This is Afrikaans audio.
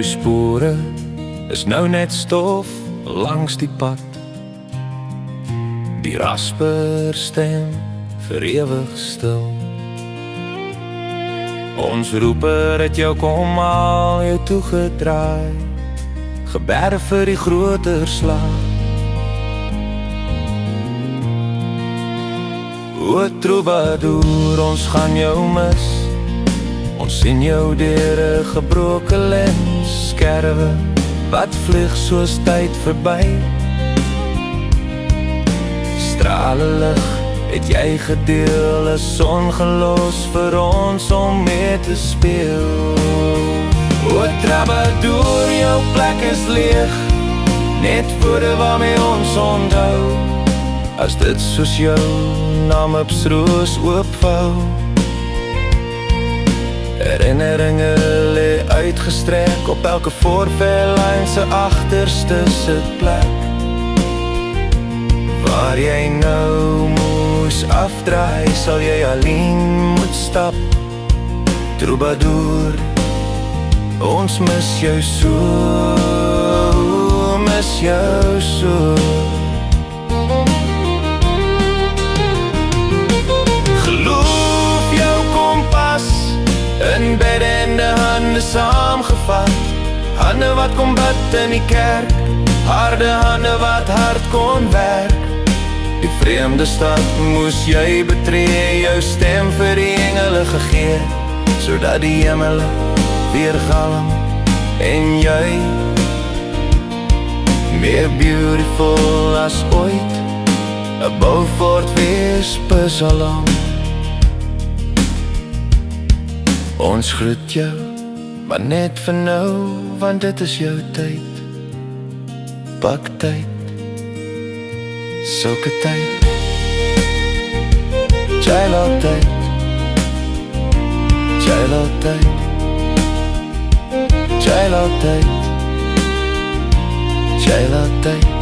Jou spore is nou net stof langs die pad. Die rasperstem vir ewig stil. Ons roeper het jou kom al jou toegedraai, geberde vir die groter slag. O troubadour, ons gaan jou mis. Ons sien jou deur 'n gebroke lens, skerwe wat vlieg soos tyd verby. Strale lig het jy gedeel, 'n son gelos vir ons om mee te speel. O troubadour, jou plek is leeg, net woorde waarmee ons onthou, as dit soos jou naam op roos oopvou. Herinneringe lê uitgestrek op elke voorvellyn se agterste sitplek, waar jy nou moes afdraai, sal jy alleen moet stap. Troubadour, ons mis jou so, mis jou so. Geloof jou kompas in beddende hande saamgevat, hande wat kom bid in die kerk, harde hande wat hard kon werk. Die vreemde stad moes jy betree, jou stem vir die engele gegee, sodat die hemel weer galm en jy meer beautiful as ooit, 'n Beaufort Weespesalm. Ons groet jou, maar net vir nou, want dit is jou tyd, baktyd, sulke tyd, Jailal-tyd, Jailal-tyd, Jailal-tyd, Jailal-tyd.